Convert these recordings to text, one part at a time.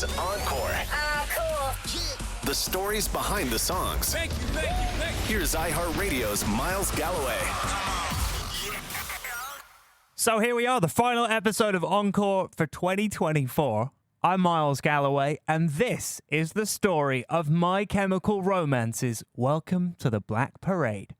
is Encore. Cool. The stories behind the songs. Thank you. Here's iHeartRadio's Miles Galloway. So here we are, the final episode of Encore for 2024. I'm Miles Galloway, and this is the story of My Chemical Romance's Welcome to the Black Parade.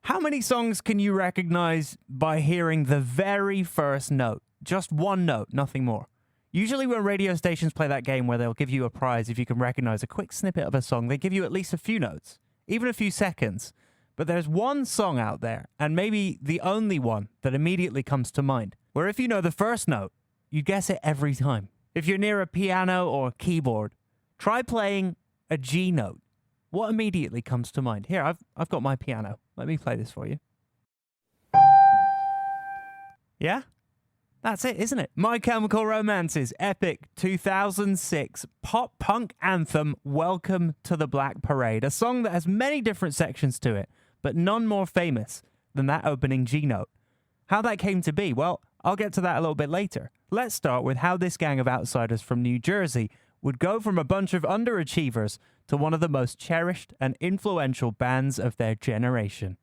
How many songs can you recognize by hearing the very first note? Just one note, nothing more. Usually when radio stations play that game where they'll give you a prize if you can recognize a quick snippet of a song, they give you at least a few notes, even a few seconds. But there's one song out there, and maybe the only one that immediately comes to mind, where if you know the first note, you guess it every time. If you're near a piano or keyboard, try playing a G note. What immediately comes to mind? Here, I've got my piano. Let me play this for you. Yeah? That's it, isn't it? My Chemical Romance's epic 2006 pop-punk anthem, Welcome to the Black Parade, a song that has many different sections to it, but none more famous than that opening G note. How that came to be, well, I'll get to that a little bit later. Let's start with how this gang of outsiders from New Jersey would go from a bunch of underachievers to one of the most cherished and influential bands of their generation.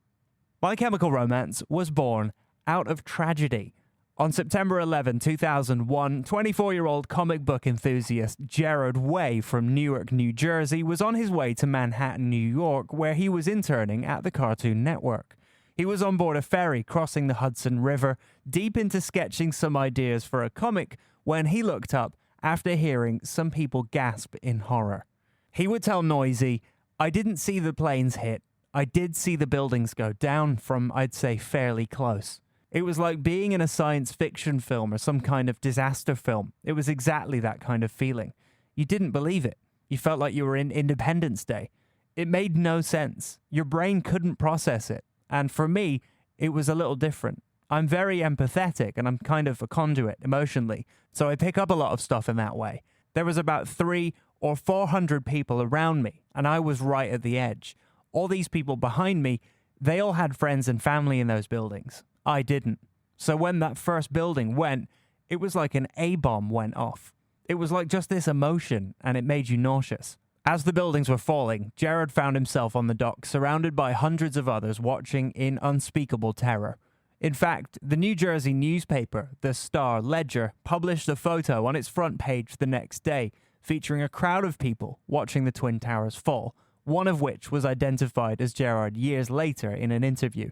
My Chemical Romance was born out of tragedy. On September 11, 2001, 24-year-old comic book enthusiast Gerard Way from Newark, New Jersey, was on his way to Manhattan, New York, where he was interning at the Cartoon Network. He was on board a ferry crossing the Hudson River, deep into sketching some ideas for a comic, when he looked up after hearing some people gasp in horror. He would tell Noisy, "I didn't see the planes hit. I did see the buildings go down from, I'd say, fairly close. It was like being in a science fiction film or some kind of disaster film. It was exactly that kind of feeling. You didn't believe it. You felt like you were in Independence Day. It made no sense. Your brain couldn't process it. And for me, it was a little different. I'm very empathetic and I'm kind of a conduit emotionally, so I pick up a lot of stuff in that way. There was about 300 or 400 people around me, and I was right at the edge. All these people behind me, they all had friends and family in those buildings. I didn't. So when that first building went, it was like an A-bomb went off. It was like just this emotion, and it made you nauseous. As the buildings were falling, Gerard found himself on the dock, surrounded by hundreds of others watching in unspeakable terror. In fact, the New Jersey newspaper, the Star-Ledger, published a photo on its front page the next day, featuring a crowd of people watching the Twin Towers fall, one of which was identified as Gerard years later in an interview.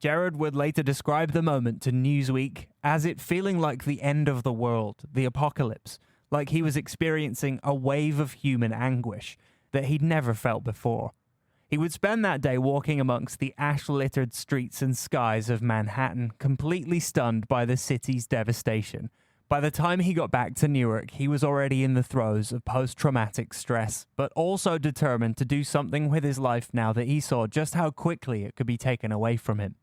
Gerard would later describe the moment to Newsweek as it feeling like the end of the world, the apocalypse, like he was experiencing a wave of human anguish that he'd never felt before. He would spend that day walking amongst the ash-littered streets and skies of Manhattan, completely stunned by the city's devastation. By the time he got back to Newark, he was already in the throes of post-traumatic stress, but also determined to do something with his life now that he saw just how quickly it could be taken away from him.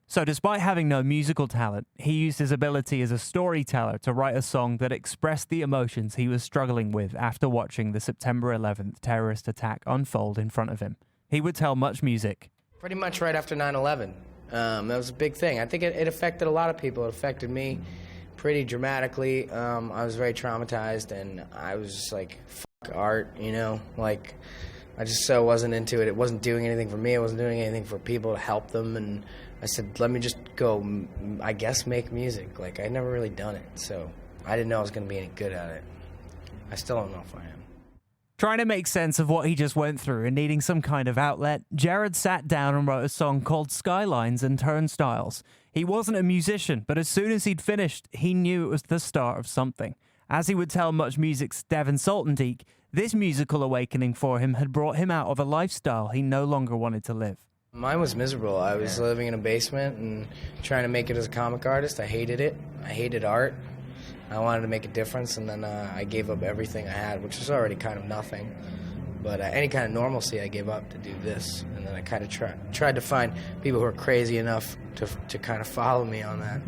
So despite having no musical talent, he used his ability as a storyteller to write a song that expressed the emotions he was struggling with after watching the September 11th terrorist attack unfold in front of him. He would tell Much Music, "Pretty much right after 9/11. That was a big thing. I think it affected a lot of people. It affected me pretty dramatically. I was very traumatized, and I was just like, fuck art, you know? Like, I just so wasn't into it. It wasn't doing anything for me. It wasn't doing anything for people to help them, and I said, let me just go, I guess, make music. Like, I'd never really done it, so I didn't know I was going to be any good at it. I still don't know if I am." Trying to make sense of what he just went through and needing some kind of outlet, Gerard sat down and wrote a song called Skylines and Turnstiles. He wasn't a musician, but as soon as he'd finished, he knew it was the start of something. As he would tell Much Music's Devin Saltendieck, this musical awakening for him had brought him out of a lifestyle he no longer wanted to live. Mine was miserable. I was living in a basement and trying to make it as a comic artist. I hated it. I hated art. I wanted to make a difference, and then I gave up everything I had, which was already kind of nothing. But any kind of normalcy I gave up to do this. And then I kind of tried to find people who were crazy enough to kind of follow me on that,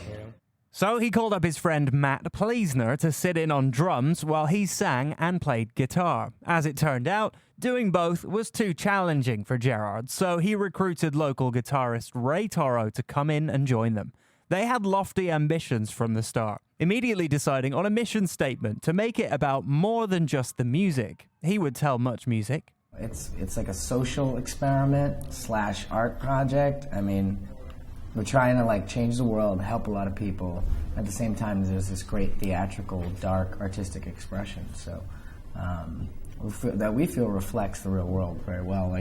you know? So he called up his friend Matt Pleasner to sit in on drums while he sang and played guitar. As it turned out, doing both was too challenging for Gerard, so he recruited local guitarist Ray Toro to come in and join them. They had lofty ambitions from the start. immediately deciding on a mission statement to make it about more than just the music. He would tell Much Music, It's like a social experiment / art project. I mean, we're trying to like change the world, help a lot of people. At the same time, there's this great theatrical, dark, artistic expression. So we feel reflects the real world very well.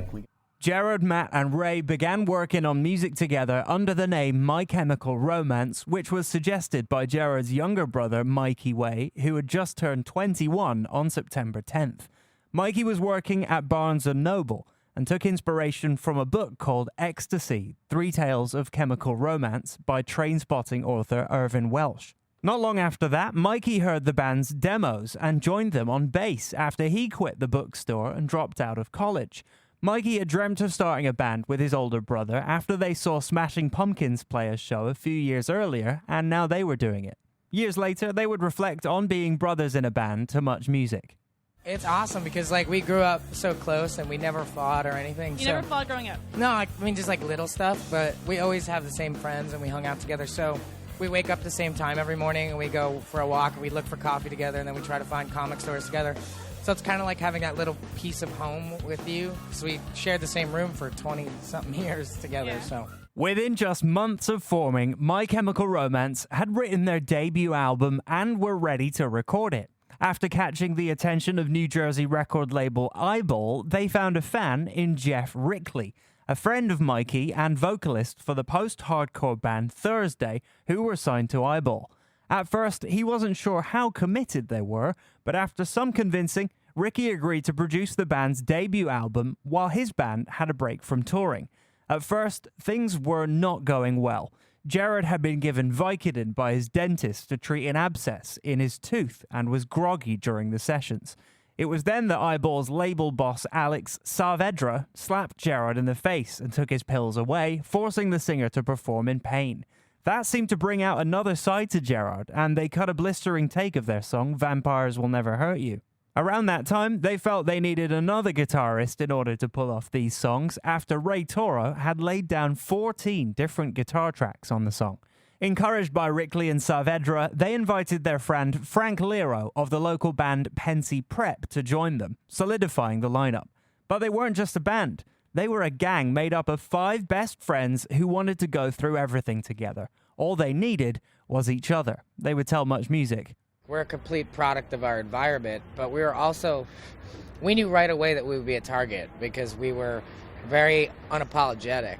Gerard, Matt, and Ray began working on music together under the name My Chemical Romance, which was suggested by Gerard's younger brother, Mikey Way, who had just turned 21 on September 10th. Mikey was working at Barnes & Noble and took inspiration from a book called Ecstasy, 3 Tales of Chemical Romance by Trainspotting author Irvin Welsh. Not long after that, Mikey heard the band's demos and joined them on bass after he quit the bookstore and dropped out of college. Mikey had dreamt of starting a band with his older brother after they saw Smashing Pumpkins play a show a few years earlier, and now they were doing it. Years later, they would reflect on being brothers in a band to Much Music. It's awesome because we grew up so close and we never fought or anything. You never fought growing up? No, just little stuff, but we always have the same friends and we hung out together. So we wake up at the same time every morning and we go for a walk and we look for coffee together and then we try to find comic stores together. So it's kind of like having that little piece of home with you because we shared the same room for 20-something years together. Yeah. So Within just months of forming, My Chemical Romance had written their debut album and were ready to record it. After catching the attention of New Jersey record label Eyeball, they found a fan in Jeff Rickley, a friend of Mikey and vocalist for the post-hardcore band Thursday, who were signed to Eyeball. At first, he wasn't sure how committed they were, but after some convincing, Ricky agreed to produce the band's debut album while his band had a break from touring. At first, things were not going well. Gerard had been given Vicodin by his dentist to treat an abscess in his tooth and was groggy during the sessions. It was then that Eyeball's label boss Alex Saavedra slapped Gerard in the face and took his pills away, forcing the singer to perform in pain. That seemed to bring out another side to Gerard, and they cut a blistering take of their song Vampires Will Never Hurt You. Around that time, they felt they needed another guitarist in order to pull off these songs after Ray Toro had laid down 14 different guitar tracks on the song. Encouraged by Rickley and Saavedra, they invited their friend Frank Lero of the local band Pensy Prep to join them, solidifying the lineup. But they weren't just a band. They were a gang made up of 5 best friends who wanted to go through everything together. All they needed was each other. They would tell Much Music. we're a complete product of our environment, but we knew right away that we would be a target because we were very unapologetic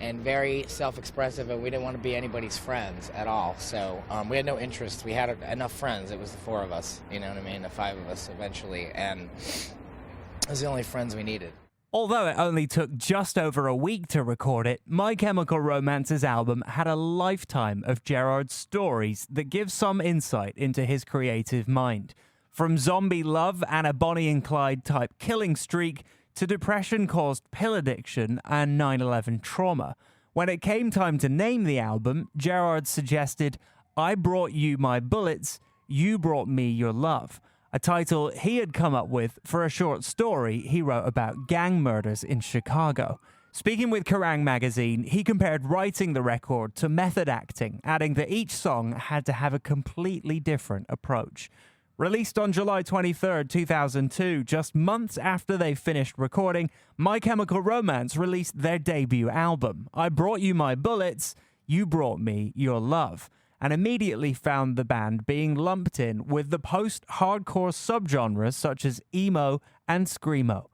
and very self-expressive, and we didn't want to be anybody's friends at all. So we had no interest. We had enough friends. It was the 4 of us, you know what I mean, the 5 of us eventually, and it was the only friends we needed. Although it only took just over a week to record it, My Chemical Romance's album had a lifetime of Gerard's stories that give some insight into his creative mind. From zombie love and a Bonnie and Clyde type killing streak to depression-caused pill addiction and 9/11 trauma. When it came time to name the album, Gerard suggested, "I brought you my bullets, you brought me your love," a title he had come up with for a short story he wrote about gang murders in Chicago. Speaking with Kerrang! Magazine, he compared writing the record to method acting, adding that each song had to have a completely different approach. Released on July 23rd, 2002, just months after they finished recording, My Chemical Romance released their debut album, I Brought You My Bullets, You Brought Me Your Love, and immediately found the band being lumped in with the post-hardcore subgenres such as emo and screamo.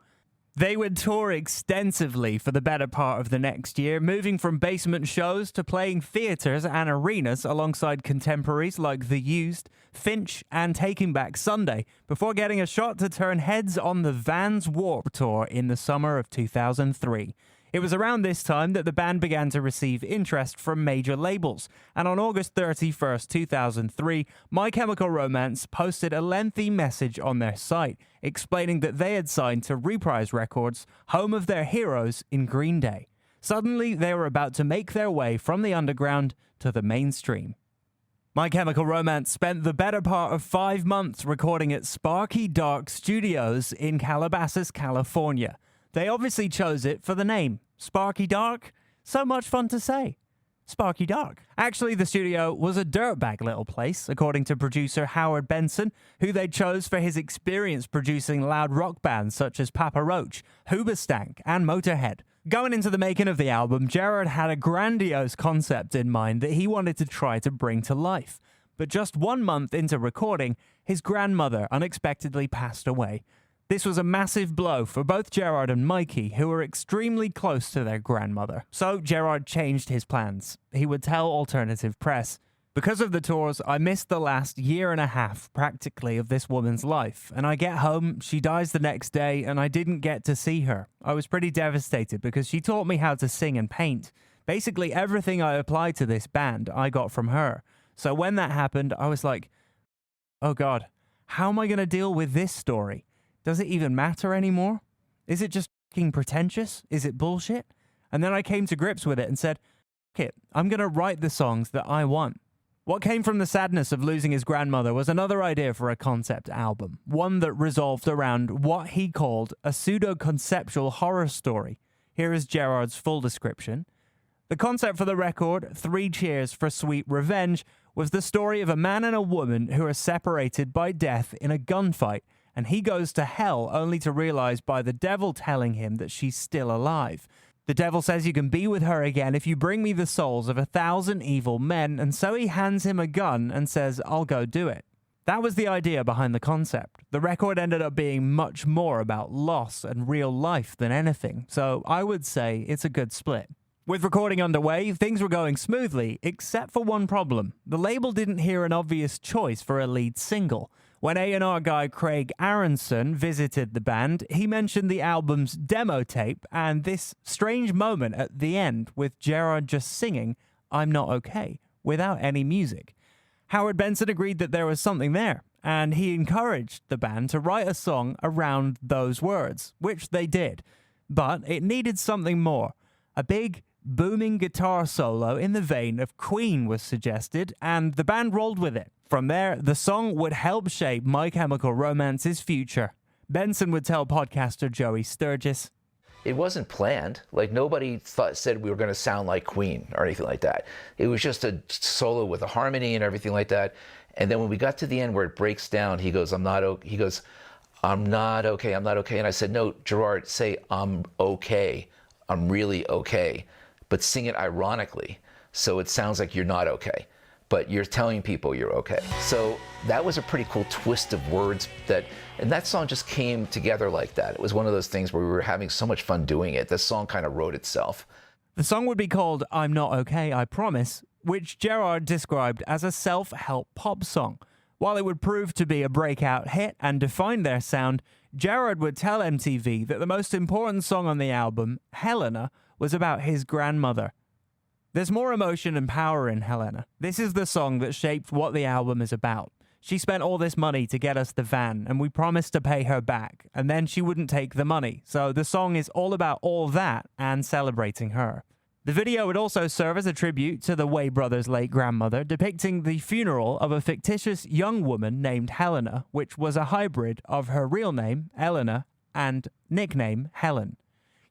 They would tour extensively for the better part of the next year, moving from basement shows to playing theaters and arenas alongside contemporaries like The Used, Finch, and Taking Back Sunday, before getting a shot to turn heads on the Vans Warped Tour in the summer of 2003. It was around this time that the band began to receive interest from major labels, and on August 31st, 2003, My Chemical Romance posted a lengthy message on their site explaining that they had signed to Reprise Records, home of their heroes in Green Day. Suddenly, they were about to make their way from the underground to the mainstream. My Chemical Romance spent the better part of 5 months recording at Sparky Dark Studios in Calabasas, California. They obviously chose it for the name. Sparky Dark? So much fun to say. Sparky Dark. Actually, the studio was a dirtbag little place, according to producer Howard Benson, who they chose for his experience producing loud rock bands such as Papa Roach, Hoobastank, and Motorhead. Going into the making of the album, Gerard had a grandiose concept in mind that he wanted to try to bring to life. But just 1 month into recording, his grandmother unexpectedly passed away. This was a massive blow for both Gerard and Mikey, who were extremely close to their grandmother. So Gerard changed his plans. He would tell Alternative Press, "Because of the tours, I missed the last year and a half, practically, of this woman's life. And I get home, she dies the next day, and I didn't get to see her. I was pretty devastated because she taught me how to sing and paint. Basically, everything I applied to this band, I got from her. So when that happened, I was like, oh God, how am I going to deal with this story? Does it even matter anymore? Is it just fucking pretentious? Is it bullshit?" And then I came to grips with it and said, "Fuck it, I'm going to write the songs that I want." What came from the sadness of losing his grandmother was another idea for a concept album, one that resolved around what he called a pseudo-conceptual horror story. Here is Gerard's full description. The concept for the record, 3 Cheers for Sweet Revenge, was the story of a man and a woman who are separated by death in a gunfight, and he goes to hell only to realize by the devil telling him that she's still alive. The devil says you can be with her again if you bring me the souls of 1,000 evil men, and so he hands him a gun and says, "I'll go do it." That was the idea behind the concept. The record ended up being much more about loss and real life than anything, so I would say it's a good split. With recording underway, things were going smoothly, except for one problem. The label didn't hear an obvious choice for a lead single. When A&R guy Craig Aronson visited the band, he mentioned the album's demo tape and this strange moment at the end with Gerard just singing "I'm Not Okay" without any music. Howard Benson agreed that there was something there, and he encouraged the band to write a song around those words, which they did. But it needed something more. A big, booming guitar solo in the vein of Queen was suggested, and the band rolled with it. From there, the song would help shape My Chemical Romance's future. Benson would tell podcaster Joey Sturgis, "It wasn't planned. Like, nobody said we were going to sound like Queen or anything like that. It was just a solo with a harmony and everything like that. And then when we got to the end where it breaks down, he goes, I'm not okay. I'm not okay. And I said, no, Gerard, say I'm okay. I'm really okay. But sing it ironically, so it sounds like you're not okay, but you're telling people you're okay." So that was a pretty cool twist of words, and that song just came together like that. It was one of those things where we were having so much fun doing it. The song kind of wrote itself. The song would be called "I'm Not Okay, I Promise," which Gerard described as a self-help pop song. While it would prove to be a breakout hit and define their sound, Gerard would tell MTV that the most important song on the album, Helena, was about his grandmother. There's more emotion and power in Helena. This is the song that shaped what the album is about. She spent all this money to get us the van, and we promised to pay her back, and then she wouldn't take the money. So the song is all about all that and celebrating her. The video would also serve as a tribute to the Way brothers' late grandmother, depicting the funeral of a fictitious young woman named Helena, which was a hybrid of her real name, Eleanor, and nickname, Helen.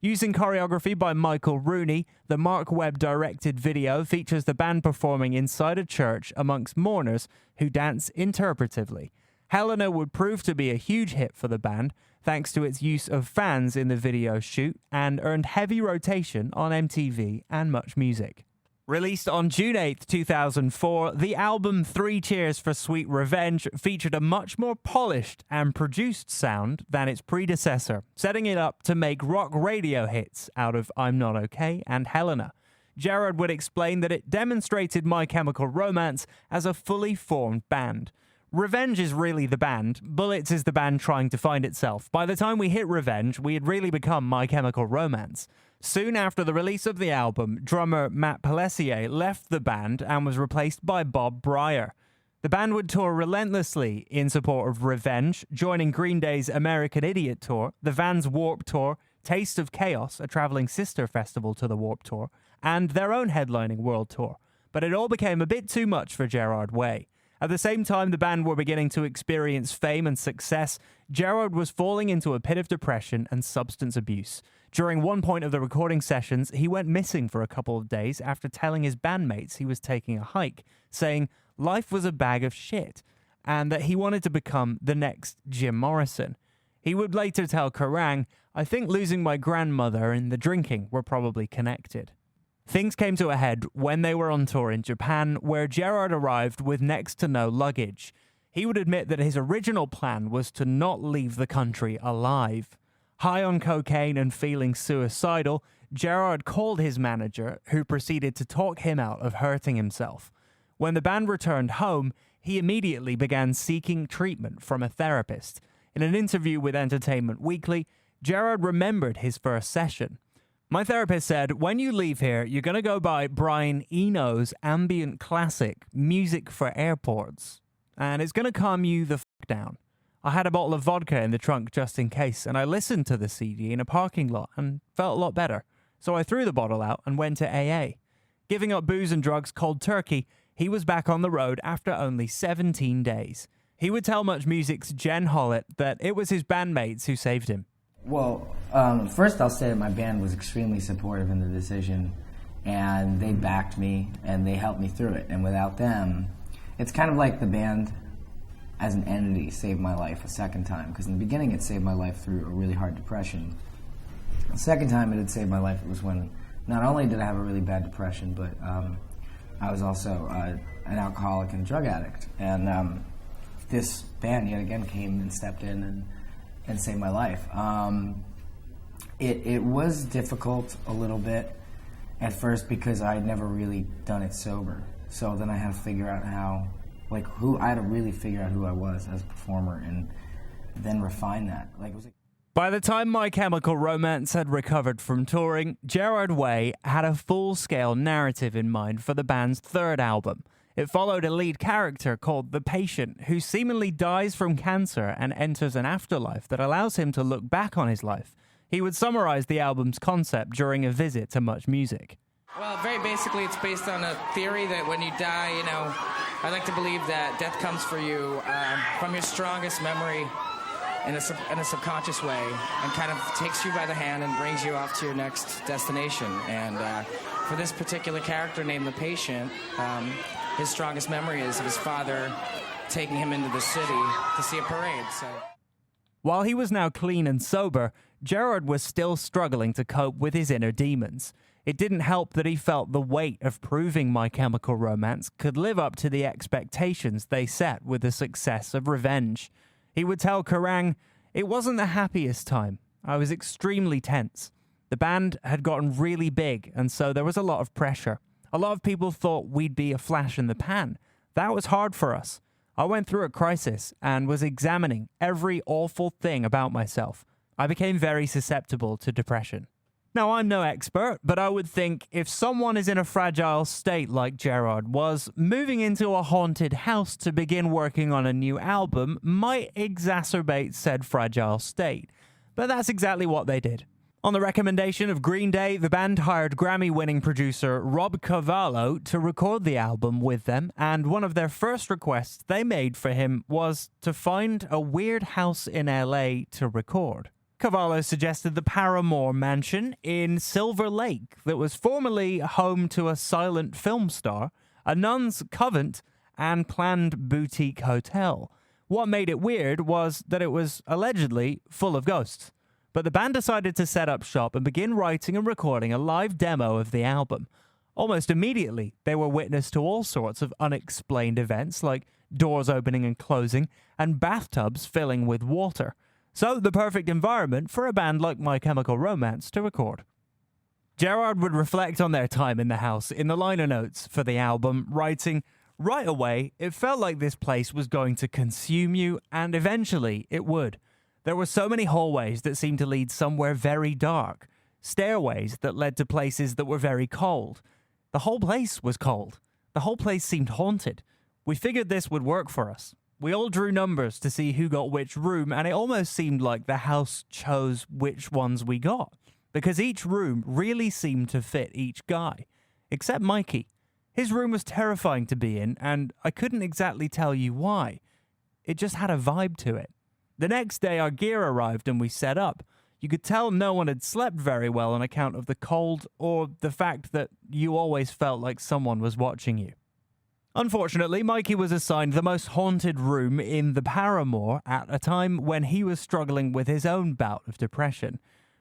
Using choreography by Michael Rooney, the Mark Webb-directed video features the band performing inside a church amongst mourners who dance interpretively. Helena would prove to be a huge hit for the band, thanks to its use of fans in the video shoot, and earned heavy rotation on MTV and Much Music. Released on June 8, 2004, the album 3 Cheers for Sweet Revenge featured a much more polished and produced sound than its predecessor, setting it up to make rock radio hits out of I'm Not Okay and Helena. Gerard would explain that it demonstrated My Chemical Romance as a fully formed band. Revenge is really the band. Bullets is the band trying to find itself. By the time we hit Revenge, we had really become My Chemical Romance. Soon after the release of the album, drummer Matt Pelletier left the band and was replaced by Bob Breyer. The band would tour relentlessly in support of Revenge, joining Green Day's American Idiot Tour, the Vans Warped Tour, Taste of Chaos, a traveling sister festival to the Warped Tour, and their own headlining world tour. But it all became a bit too much for Gerard Way. At the same time the band were beginning to experience fame and success, Gerard was falling into a pit of depression and substance abuse. During one point of the recording sessions, he went missing for a couple of days after telling his bandmates he was taking a hike, saying life was a bag of shit, and that he wanted to become the next Jim Morrison. He would later tell Kerrang, "I think losing my grandmother and the drinking were probably connected." Things came to a head when they were on tour in Japan, where Gerard arrived with next to no luggage. He would admit that his original plan was to not leave the country alive. High on cocaine and feeling suicidal, Gerard called his manager, who proceeded to talk him out of hurting himself. When the band returned home, he immediately began seeking treatment from a therapist. In an interview with Entertainment Weekly, Gerard remembered his first session. "My therapist said, when you leave here, you're going to go buy Brian Eno's ambient classic, Music for Airports, and it's going to calm you the fuck down. I had a bottle of vodka in the trunk just in case, and I listened to the CD in a parking lot and felt a lot better. So I threw the bottle out and went to AA. Giving up booze and drugs cold turkey, he was back on the road after only 17 days. He would tell Much Music's Jen Hollett that it was his bandmates who saved him. Well, first I'll say that my band was extremely supportive in the decision, and they backed me, and they helped me through it. And without them, it's kind of like the band as an entity saved my life a second time, because in the beginning it saved my life through a really hard depression. The second time it had saved my life, it was when not only did I have a really bad depression, but I was also an alcoholic and drug addict. And this band yet again came and stepped in and saved my life. It was difficult a little bit at first because I had never really done it sober. So then I had to figure out I had to really figure out who I was as a performer and then refine that. By the time My Chemical Romance had recovered from touring, Gerard Way had a full-scale narrative in mind for the band's third album. It followed a lead character called The Patient, who seemingly dies from cancer and enters an afterlife that allows him to look back on his life. He would summarize the album's concept during a visit to Much Music. Well, very basically, it's based on a theory that when you die, I like to believe that death comes for you from your strongest memory in a subconscious way and kind of takes you by the hand and brings you off to your next destination. And for this particular character named The Patient, his strongest memory is of his father taking him into the city to see a parade. So, while he was now clean and sober, Gerard was still struggling to cope with his inner demons. It didn't help that he felt the weight of proving My Chemical Romance could live up to the expectations they set with the success of Revenge. He would tell Kerrang, "It wasn't the happiest time. I was extremely tense. The band had gotten really big, and so there was a lot of pressure. A lot of people thought we'd be a flash in the pan. That was hard for us. I went through a crisis and was examining every awful thing about myself. I became very susceptible to depression." Now, I'm no expert, but I would think if someone is in a fragile state like Gerard was, moving into a haunted house to begin working on a new album might exacerbate said fragile state. But that's exactly what they did. On the recommendation of Green Day, the band hired Grammy-winning producer Rob Cavallo to record the album with them, and one of their first requests they made for him was to find a weird house in LA to record. Cavallo suggested the Paramore Mansion in Silver Lake that was formerly home to a silent film star, a nun's convent, and planned boutique hotel. What made it weird was that it was allegedly full of ghosts. But the band decided to set up shop and begin writing and recording a live demo of the album. Almost immediately, they were witness to all sorts of unexplained events like doors opening and closing and bathtubs filling with water. So, the perfect environment for a band like My Chemical Romance to record. Gerard would reflect on their time in the house in the liner notes for the album, writing, "Right away, it felt like this place was going to consume you, and eventually it would. There were so many hallways that seemed to lead somewhere very dark, stairways that led to places that were very cold. The whole place was cold. The whole place seemed haunted. We figured this would work for us. We all drew numbers to see who got which room, and it almost seemed like the house chose which ones we got, because each room really seemed to fit each guy, except Mikey. His room was terrifying to be in, and I couldn't exactly tell you why. It just had a vibe to it. The next day, our gear arrived and we set up. You could tell no one had slept very well on account of the cold or the fact that you always felt like someone was watching you. Unfortunately, Mikey was assigned the most haunted room in the Paramore at a time when he was struggling with his own bout of depression.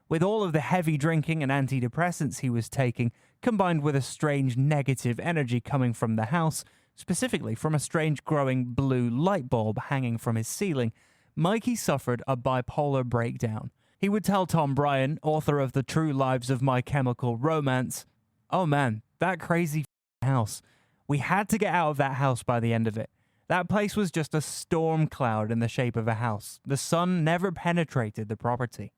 With all of the heavy drinking and antidepressants he was taking, combined with a strange negative energy coming from the house, specifically from a strange growing blue light bulb hanging from his ceiling, Mikey suffered a bipolar breakdown. He would tell Tom Bryan, author of The True Lives of My Chemical Romance, "Oh man, that crazy house. We had to get out of that house by the end of it. That place was just a storm cloud in the shape of a house. The sun never penetrated the property."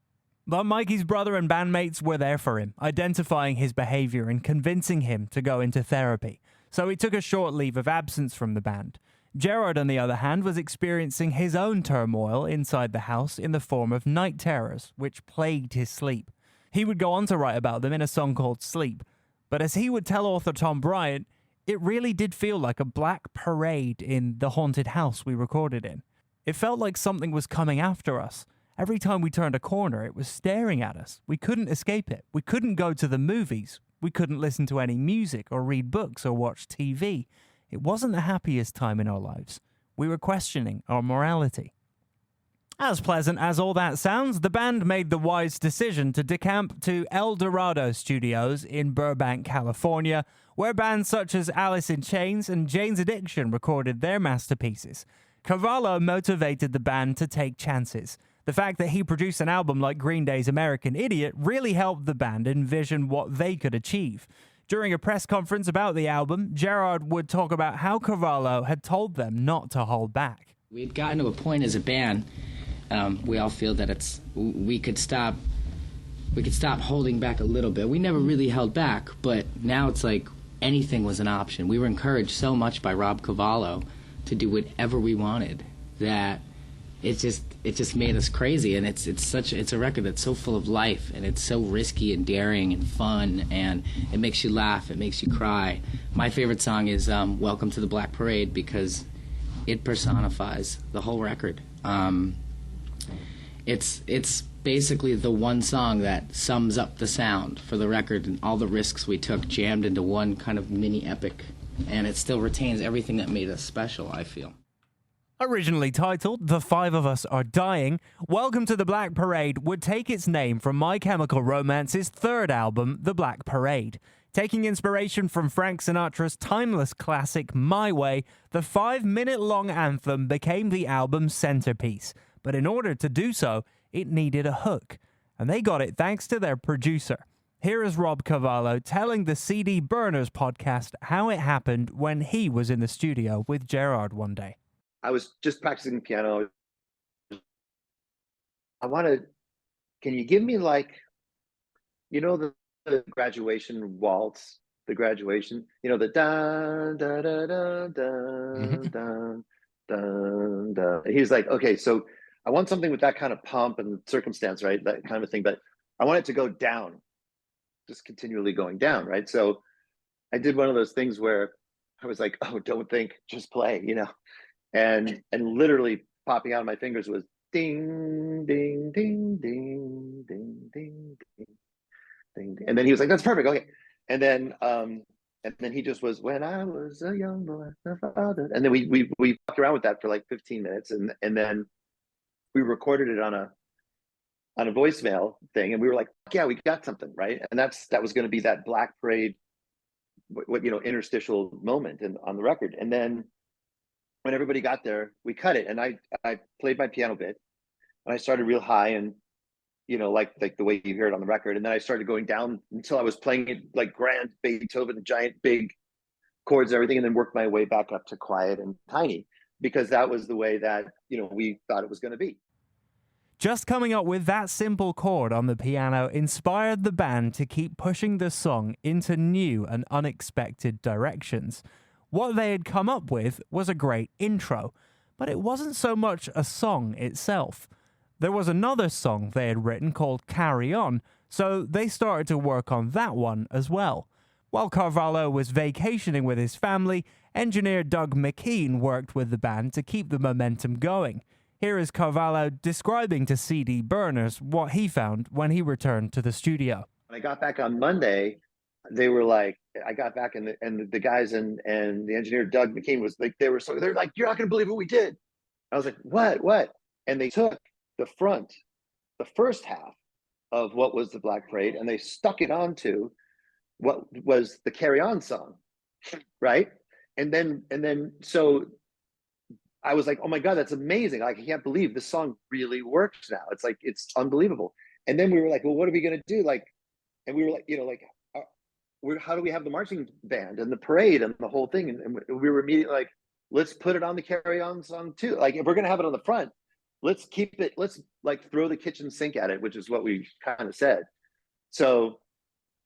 But Mikey's brother and bandmates were there for him, identifying his behavior and convincing him to go into therapy. So he took a short leave of absence from the band. Gerard, on the other hand, was experiencing his own turmoil inside the house in the form of night terrors, which plagued his sleep. He would go on to write about them in a song called Sleep. But as he would tell author Tom Bryan, it really did feel like a black parade in the haunted house we recorded in. It felt like something was coming after us. Every time we turned a corner, it was staring at us. We couldn't escape it. We couldn't go to the movies. We couldn't listen to any music or read books or watch TV. It wasn't the happiest time in our lives. We were questioning our morality. As pleasant as all that sounds, the band made the wise decision to decamp to El Dorado Studios in Burbank, California, where bands such as Alice in Chains and Jane's Addiction recorded their masterpieces. Cavallo motivated the band to take chances. The fact that he produced an album like Green Day's American Idiot really helped the band envision what they could achieve. During a press conference about the album, Gerard would talk about how Cavallo had told them not to hold back. We had gotten to a point as a band, we all feel that we could stop holding back a little bit. We never really held back, but now it's like anything was an option. We were encouraged so much by Rob Cavallo to do whatever we wanted that it just made us crazy. And it's a record that's so full of life, and it's so risky and daring and fun, and it makes you laugh, it makes you cry. My favorite song is Welcome to the Black Parade, because it personifies the whole record. It's basically the one song that sums up the sound for the record and all the risks we took jammed into one kind of mini epic, and it still retains everything that made us special, I feel. Originally titled The Five of Us Are Dying, Welcome to the Black Parade would take its name from My Chemical Romance's third album, The Black Parade. Taking inspiration from Frank Sinatra's timeless classic My Way, the 5-minute-long anthem became the album's centerpiece. But in order to do so, it needed a hook. And they got it thanks to their producer. Here is Rob Cavallo telling the CD Burners podcast how it happened when he was in the studio with Gerard one day. I was just practicing piano. Can you give me the graduation waltz, the graduation, the dun, da, da, da, dun, dun, dun, dun. He was like, okay, so I want something with that kind of pomp and circumstance, right? That kind of thing, but I want it to go down, just continually going down, right? So I did one of those things where I was like, oh, don't think, just play, And literally popping out of my fingers was ding, ding, ding, ding, ding, ding, ding, ding. And then he was like, that's perfect. Okay. And then he just was, when I was a young boy, my father. And then we walked around with that for like 15 minutes. And then we recorded it on a voicemail thing. And we were like, yeah, we got something, right? And that was going to be that Black Parade, interstitial moment on the record. And then when everybody got there, we cut it, and I played my piano bit, and I started real high, and like the way you hear it on the record, and then I started going down until I was playing it like grand Beethoven, giant big chords and everything, and then worked my way back up to quiet and tiny, because that was the way that we thought it was going to be. Just coming up with that simple chord on the piano inspired the band to keep pushing the song into new and unexpected directions. What they had come up with was a great intro, but it wasn't so much a song itself. There was another song they had written called Carry On, so they started to work on that one as well. While Carvalho was vacationing with his family, engineer Doug McKean worked with the band to keep the momentum going. Here is Carvalho describing to CD Burners what he found when he returned to the studio. When I got back on Monday, they were like, I got back and the guys and the engineer Doug McKean was like, they're like, you're not gonna believe what we did. I was like, what? And they took the first half of what was the Black Parade, and they stuck it onto what was the Carry On song, right? And then so I was like, oh my God, that's amazing. Like, I can't believe this song really works now. It's like, it's unbelievable. And then we were like, well, what are we gonna do? Like, and we were like, how do we have the marching band and the parade and the whole thing? And we were immediately like, let's put it on the Carry On song too. Like, if we're gonna have it on the front, let's like throw the kitchen sink at it, which is what we kind of said. So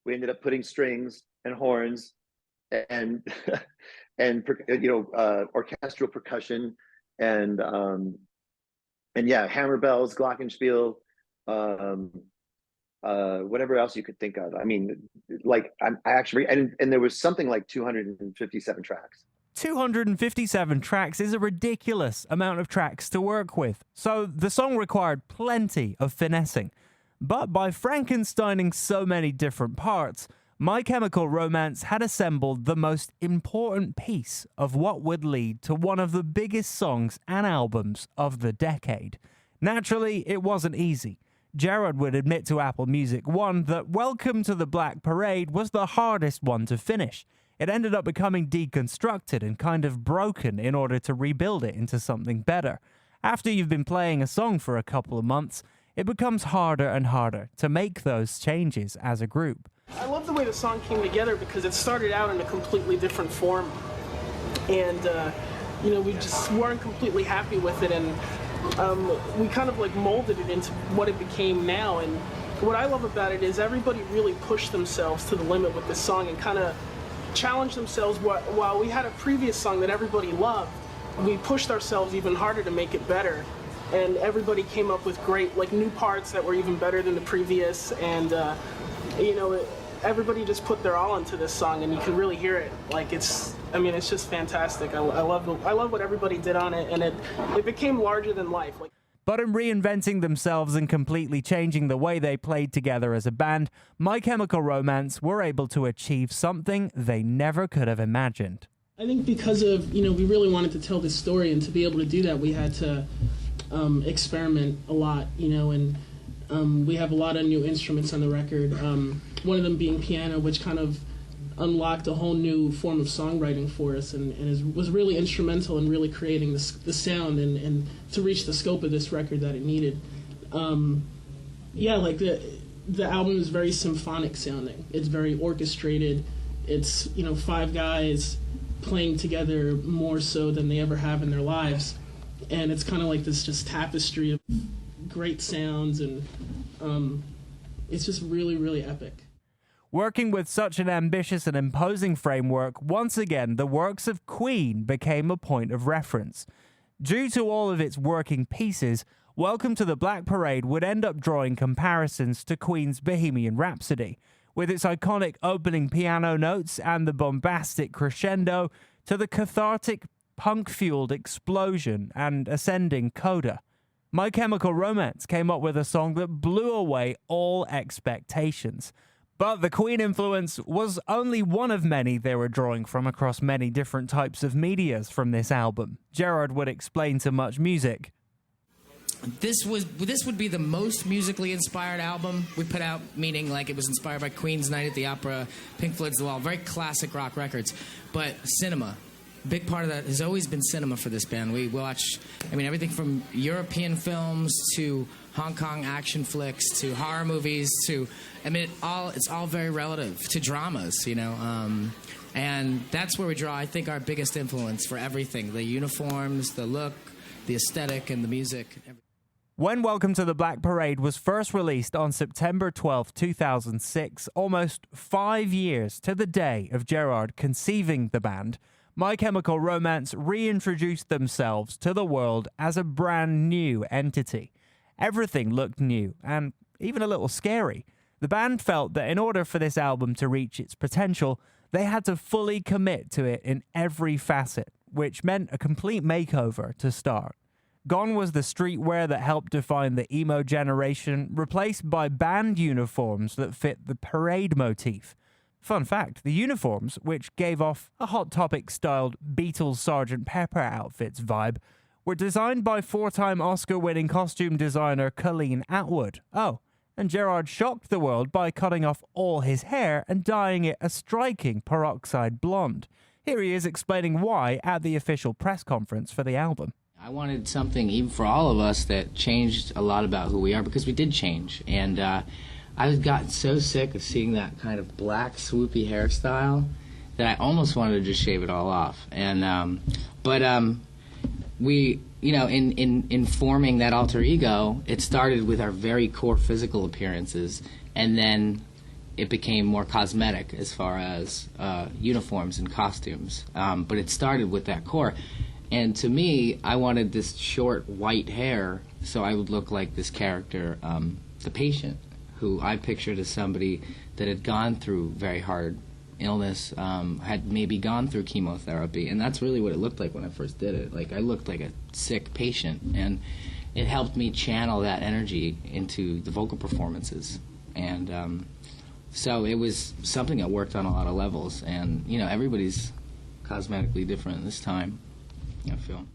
we ended up putting strings and horns and orchestral percussion and yeah, hammer bells, glockenspiel, whatever else you could think of. I mean, like, I actually, and there was something like 257 tracks. 257 tracks is a ridiculous amount of tracks to work with, so the song required plenty of finessing. But by Frankensteining so many different parts, My Chemical Romance had assembled the most important piece of what would lead to one of the biggest songs and albums of the decade. Naturally, it wasn't easy. Gerard would admit to Apple Music One that Welcome to the Black Parade was the hardest one to finish. It ended up becoming deconstructed and kind of broken in order to rebuild it into something better. After you've been playing a song for a couple of months, it becomes harder and harder to make those changes as a group. I love the way the song came together because it started out in a completely different form. And, we just weren't completely happy with it. And we kind of like molded it into what it became now. And what I love about it is everybody really pushed themselves to the limit with this song and kind of challenged themselves. While we had a previous song that everybody loved, we pushed ourselves even harder to make it better. And everybody came up with great, like, new parts that were even better than the previous. And, everybody just put their all into this song, and you can really hear it. Like, it's just fantastic. I love what everybody did on it, and it became larger than life. Like, but in reinventing themselves and completely changing the way they played together as a band, My Chemical Romance were able to achieve something they never could have imagined. I think because of, we really wanted to tell this story, and to be able to do that, we had to experiment a lot, and we have a lot of new instruments on the record. One of them being piano, which kind of unlocked a whole new form of songwriting for us, and was really instrumental in really creating the sound and to reach the scope of this record that it needed. Like the album is very symphonic sounding. It's very orchestrated. It's, five guys playing together more so than they ever have in their lives, and it's kind of like this just tapestry of great sounds, and it's just really, really epic. Working with such an ambitious and imposing framework, once again, the works of Queen became a point of reference. Due to all of its working pieces, Welcome to the Black Parade would end up drawing comparisons to Queen's Bohemian Rhapsody, with its iconic opening piano notes and the bombastic crescendo to the cathartic punk-fueled explosion and ascending coda. My Chemical Romance came up with a song that blew away all expectations. But the Queen influence was only one of many they were drawing from across many different types of medias from this album. Gerard would explain to Much Music. This would be the most musically inspired album we put out, meaning like it was inspired by Queen's Night at the Opera, Pink Floyd's The Wall, very classic rock records. But cinema, big part of that has always been cinema for this band. We watch, everything from European films to Hong Kong action flicks to horror movies to, it's all very relative to dramas, and that's where we draw, I think, our biggest influence for everything: the uniforms, the look, the aesthetic, and the music. When Welcome to the Black Parade was first released on September 12, 2006, almost 5 years to the day of Gerard conceiving the band, My Chemical Romance reintroduced themselves to the world as a brand new entity. Everything looked new and even a little scary. The band felt that in order for this album to reach its potential, They had to fully commit to it in every facet, which meant a complete makeover to start. Gone was the streetwear that helped define the emo generation, replaced by band uniforms that fit the parade motif. Fun fact, the uniforms, which gave off a Hot Topic-styled Beatles Sgt. Pepper outfits vibe, were designed by four-time Oscar-winning costume designer Colleen Atwood. Oh, and Gerard shocked the world by cutting off all his hair and dyeing it a striking peroxide blonde. Here he is explaining why at the official press conference for the album. I wanted something, even for all of us, that changed a lot about who we are, because we did change. And I got so sick of seeing that kind of black, swoopy hairstyle that I almost wanted to just shave it all off. And we, you know, in forming that alter ego, it started with our very core physical appearances, and then it became more cosmetic as far as uniforms and costumes. But it started with that core. And to me, I wanted this short white hair so I would look like this character, the patient, who I pictured as somebody that had gone through very hard illness, had maybe gone through chemotherapy. And that's really what it looked like when I first did it. Like, I looked like a sick patient. And it helped me channel that energy into the vocal performances. And so it was something that worked on a lot of levels. And, you know, everybody's cosmetically different this time, I feel.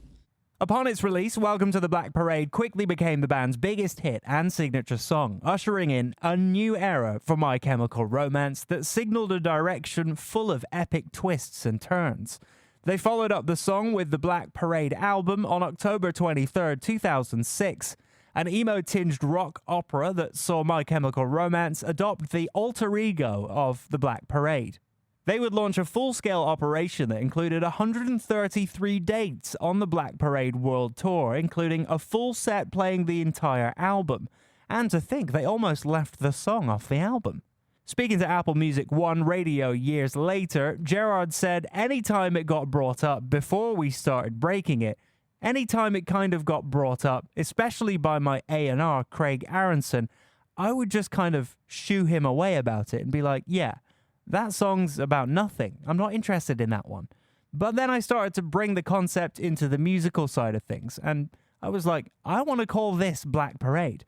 Upon its release, Welcome to the Black Parade quickly became the band's biggest hit and signature song, ushering in a new era for My Chemical Romance that signaled a direction full of epic twists and turns. They followed up the song with the Black Parade album on October 23, 2006, an emo-tinged rock opera that saw My Chemical Romance adopt the alter ego of the Black Parade. They would launch a full-scale operation that included 133 dates on the Black Parade World Tour, including a full set playing the entire album. And to think, they almost left the song off the album. Speaking to Apple Music One Radio years later, Gerard said anytime it got brought up before we started breaking it, anytime it kind of got brought up, especially by my A&R, Craig Aronson, I would just kind of shoo him away about it and be like, yeah, that song's about nothing. I'm not interested in that one. But then I started to bring the concept into the musical side of things, and I was like, I want to call this Black Parade.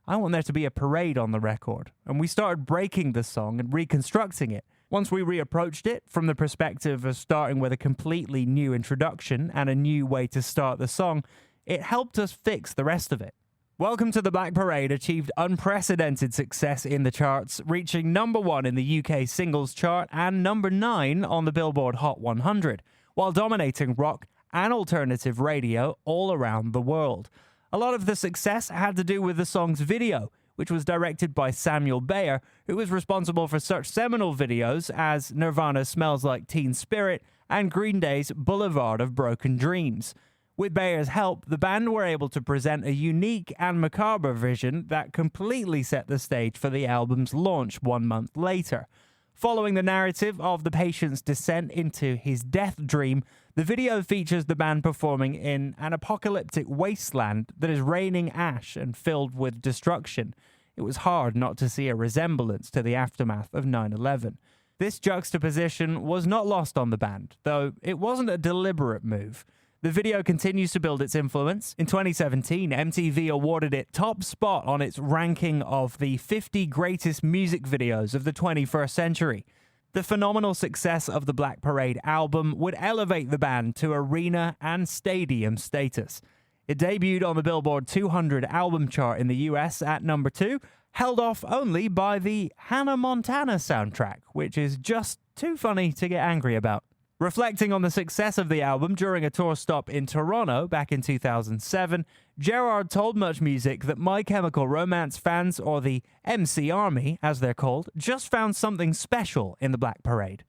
I want there to be a parade on the record. And we started breaking the song and reconstructing it. Once we reapproached it from the perspective of starting with a completely new introduction and a new way to start the song, it helped us fix the rest of it. Welcome to the Black Parade achieved unprecedented success in the charts, reaching number 1 in the UK singles chart and number 9 on the Billboard Hot 100, while dominating rock and alternative radio all around the world. A lot of the success had to do with the song's video, which was directed by Samuel Bayer, who was responsible for such seminal videos as Nirvana's Smells Like Teen Spirit and Green Day's Boulevard of Broken Dreams. With Bayer's help, the band were able to present a unique and macabre vision that completely set the stage for the album's launch 1 month later. Following the narrative of the patient's descent into his death dream, the video features the band performing in an apocalyptic wasteland that is raining ash and filled with destruction. It was hard not to see a resemblance to the aftermath of 9/11. This juxtaposition was not lost on the band, though it wasn't a deliberate move. The video continues to build its influence. In 2017, MTV awarded it top spot on its ranking of the 50 greatest music videos of the 21st century. The phenomenal success of the Black Parade album would elevate the band to arena and stadium status. It debuted on the Billboard 200 album chart in the US at number 2, held off only by the Hannah Montana soundtrack, which is just too funny to get angry about. Reflecting on the success of the album during a tour stop in Toronto back in 2007, Gerard told Much Music that My Chemical Romance fans, or the MC Army as they're called, just found something special in the Black Parade.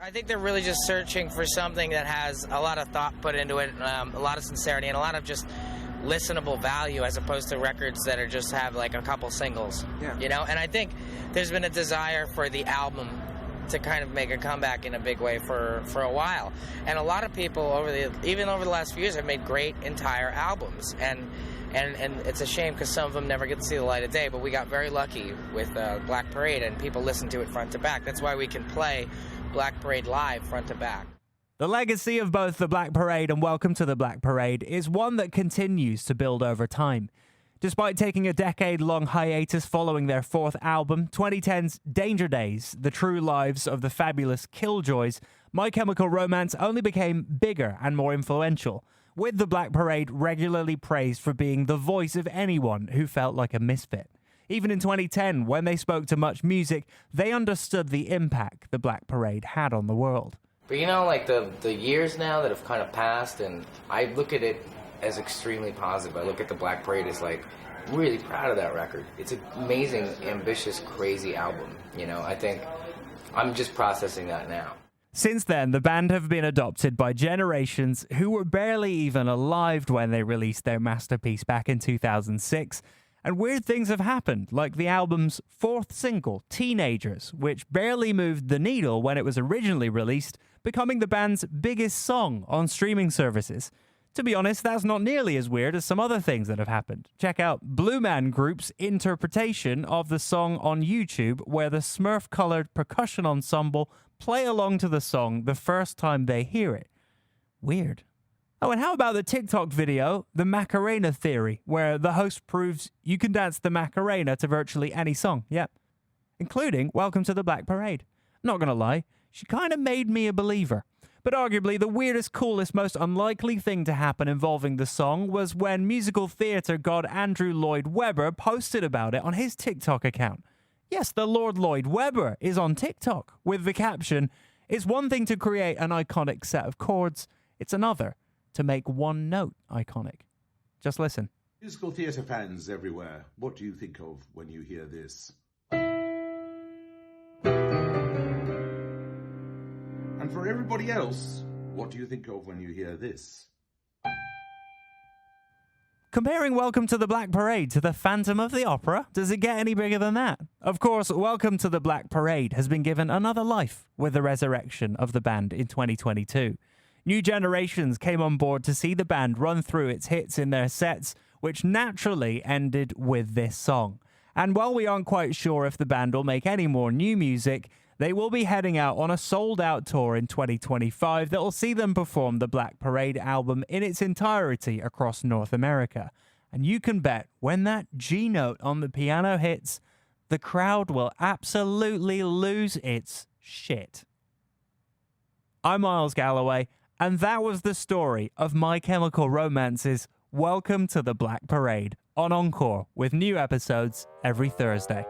I think they're really just searching for something that has a lot of thought put into it, a lot of sincerity, and a lot of just listenable value, as opposed to records that are just have like a couple singles. Yeah. You know, and I think there's been a desire for the album to kind of make a comeback in a big way for a while. And a lot of people even over the last few years have made great entire albums. And it's a shame because some of them never get to see the light of day, but we got very lucky with Black Parade, and people listen to it front to back. That's why we can play Black Parade live front to back. The legacy of both the Black Parade and Welcome to the Black Parade is one that continues to build over time. Despite taking a decade-long hiatus following their fourth album, 2010's Danger Days, The True Lives of the Fabulous Killjoys, My Chemical Romance only became bigger and more influential, with the Black Parade regularly praised for being the voice of anyone who felt like a misfit. Even in 2010, when they spoke to Much Music, they understood the impact the Black Parade had on the world. But you know, like the years now that have kind of passed, and I look at it as extremely positive. I look at the Black Parade as like really proud of that record. It's an amazing, ambitious, crazy album. You know, I think I'm just processing that now. Since then, the band have been adopted by generations who were barely even alive when they released their masterpiece back in 2006. And weird things have happened, like the album's fourth single, Teenagers, which barely moved the needle when it was originally released, becoming the band's biggest song on streaming services. To be honest, that's not nearly as weird as some other things that have happened. Check out Blue Man Group's interpretation of the song on YouTube, where the Smurf-colored percussion ensemble play along to the song the first time they hear it. Weird. Oh, and how about the TikTok video, The Macarena Theory, where the host proves you can dance the Macarena to virtually any song, yep, including Welcome to the Black Parade. Not gonna lie, she kind of made me a believer. But arguably, the weirdest, coolest, most unlikely thing to happen involving the song was when musical theater god Andrew Lloyd Webber posted about it on his TikTok account. Yes, the Lord Lloyd Webber is on TikTok, with the caption, "It's one thing to create an iconic set of chords, it's another to make one note iconic." Just listen. Musical theatre fans everywhere, what do you think of when you hear this? And for everybody else, what do you think of when you hear this? Comparing Welcome to the Black Parade to the Phantom of the Opera, does it get any bigger than that? Of course, Welcome to the Black Parade has been given another life with the resurrection of the band in 2022. New generations came on board to see the band run through its hits in their sets, which naturally ended with this song. And while we aren't quite sure if the band will make any more new music, they will be heading out on a sold-out tour in 2025 that will see them perform the Black Parade album in its entirety across North America. And you can bet when that G note on the piano hits, the crowd will absolutely lose its shit. I'm Miles Galloway, and that was the story of My Chemical Romance's Welcome to the Black Parade on Encore, with new episodes every Thursday.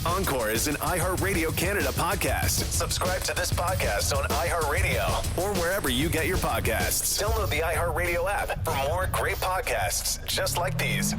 Encore is an iHeartRadio Canada podcast. Subscribe to this podcast on iHeartRadio or wherever you get your podcasts. Download the iHeartRadio app for more great podcasts just like these.